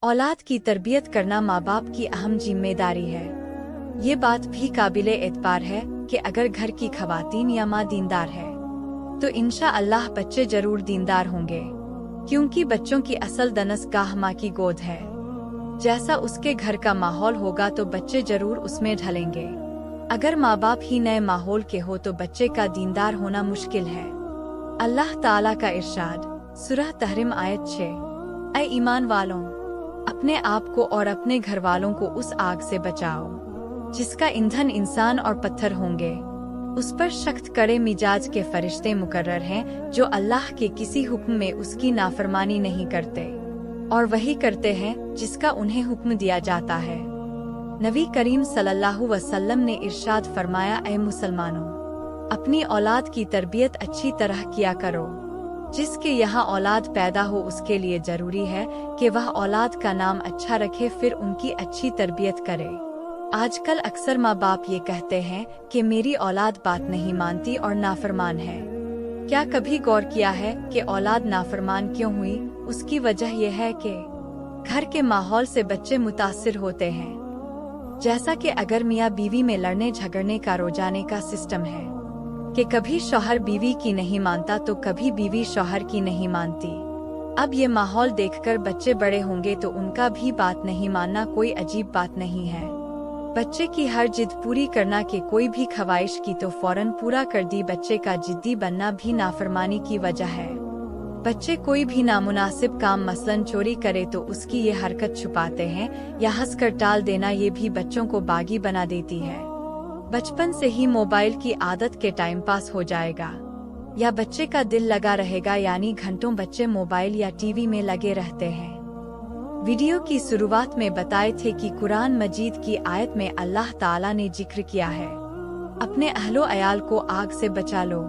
औलाद की तरबियत करना माँ बाप की अहम जिम्मेदारी है। ये बात भी काबिले एतबार है कि अगर घर की खवातीन या माँ दीनदार है तो इंशाअल्लाह बच्चे जरूर दीनदार होंगे, क्योंकि बच्चों की असल दनसगाह माँ की गोद है। जैसा उसके घर का माहौल होगा तो बच्चे जरूर उसमें ढलेंगे। अगर माँ बाप ही नए माहौल के हो तो बच्चे का दीनदार होना मुश्किल है। अल्लाह ताला का इरशाद, सूरह तहरीम आयत 6, ऐ ईमान वालों, अपने आप को और अपने घर वालों को उस आग से बचाओ जिसका ईंधन इंसान और पत्थर होंगे। उस पर सख्त कड़े मिजाज के फरिश्ते मुकर्रर हैं जो अल्लाह के किसी हुक्म में उसकी नाफरमानी नहीं करते और वही करते हैं जिसका उन्हें हुक्म दिया जाता है। नबी करीम सल्लल्लाहु अलैहि वसल्लम ने इरशाद फरमाया, ऐ मुसलमानों, अपनी औलाद की तरबियत अच्छी तरह किया करो। जिसके यहाँ औलाद पैदा हो उसके लिए जरूरी है कि वह औलाद का नाम अच्छा रखे, फिर उनकी अच्छी तरबियत करे। आजकल अक्सर माँ बाप ये कहते हैं कि मेरी औलाद बात नहीं मानती और नाफरमान है। क्या कभी गौर किया है कि औलाद नाफरमान क्यों हुई? उसकी वजह यह है कि घर के माहौल से बच्चे मुतासिर होते हैं। जैसा कि अगर मियाँ बीवी में लड़ने झगड़ने का रोजाने का सिस्टम है कि कभी शौहर बीवी की नहीं मानता तो कभी बीवी शौहर की नहीं मानती। अब ये माहौल देखकर बच्चे बड़े होंगे तो उनका भी बात नहीं मानना कोई अजीब बात नहीं है। बच्चे की हर जिद पूरी करना कि कोई भी ख्वाहिश की तो फौरन पूरा कर दी, बच्चे का जिद्दी बनना भी नाफरमानी की वजह है। बच्चे कोई भी नामुनासिब काम मसलन चोरी करे तो उसकी ये हरकत छुपाते हैं या हंसकर टाल देना, ये भी बच्चों को बागी बना देती है। बचपन से ही मोबाइल की आदत के टाइम पास हो जाएगा या बच्चे का दिल लगा रहेगा, यानी घंटों बच्चे मोबाइल या टीवी में लगे रहते हैं। वीडियो की शुरुआत में बताए थे कि कुरान मजीद की आयत में अल्लाह ताला ने जिक्र किया है, अपने अहलो अयाल को आग से बचा लो,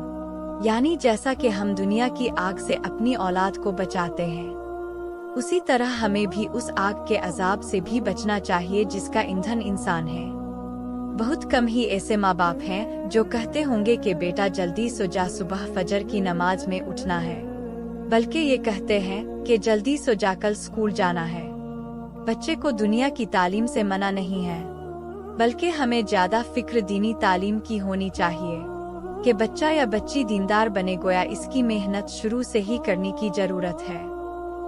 यानी जैसा कि हम दुनिया की आग से अपनी औलाद को बचाते हैं उसी तरह हमें भी उस आग के अजाब से भी बचना चाहिए जिसका ईंधन इंसान है। बहुत कम ही ऐसे माँ बाप हैं जो कहते होंगे कि बेटा जल्दी सो जा, सुबह फजर की नमाज में उठना है, बल्कि ये कहते हैं कि जल्दी सो जा, कल स्कूल जाना है। बच्चे को दुनिया की तालीम से मना नहीं है, बल्कि हमें ज्यादा फिक्र दीनी तालीम की होनी चाहिए कि बच्चा या बच्ची दीनदार बने, गोया इसकी मेहनत शुरू से ही करने की जरूरत है।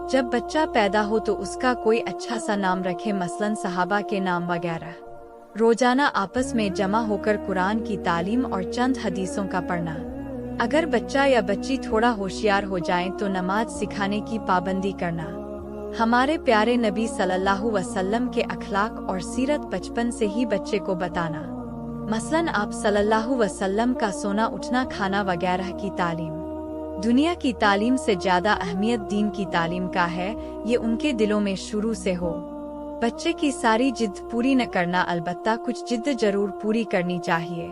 जब बच्चा पैदा हो तो उसका कोई अच्छा सा नाम रखे, मसलन सहाबा के नाम वगैरह। रोजाना आपस में जमा होकर कुरान की तालीम और चंद हदीसों का पढ़ना। अगर बच्चा या बच्ची थोड़ा होशियार हो जाएं तो नमाज सिखाने की पाबंदी करना। हमारे प्यारे नबी सल्लल्लाहु अलैहि वसल्लम के अखलाक और सीरत बचपन से ही बच्चे को बताना। मसलन आप सल्लल्लाहु अलैहि वसल्लम का सोना उठना खाना वगैरह की तालीम। दुनिया की तालीम से ज्यादा अहमियत दीन की तालीम का है, ये उनके दिलों में शुरू से हो। बच्चे की सारी जिद पूरी न करना, अलबत्ता कुछ जिद जरूर पूरी करनी चाहिए।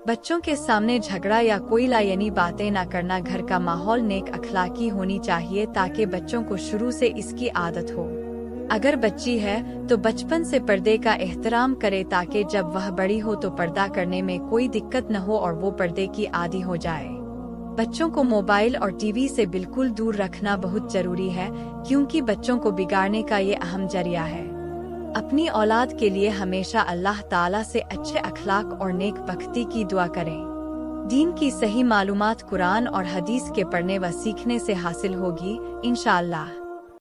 बच्चों के सामने झगड़ा या कोई लायनी बातें न करना। घर का माहौल नेक अखलाकी होनी चाहिए ताकि बच्चों को शुरू से इसकी आदत हो। अगर बच्ची है तो बचपन से पर्दे का एहतराम करे ताकि जब वह बड़ी हो तो पर्दा करने में कोई दिक्कत न हो और वो पर्दे की आदी हो जाए। बच्चों को मोबाइल और टीवी से बिल्कुल दूर रखना बहुत जरूरी है, क्योंकि बच्चों को बिगाड़ने का ये अहम जरिया है। अपनी औलाद के लिए हमेशा अल्लाह ताला से अच्छे अखलाक और नेक बख्ती की दुआ करें। दीन की सही मालूमात कुरान और हदीस के पढ़ने व सीखने से हासिल होगी इंशाअल्लाह।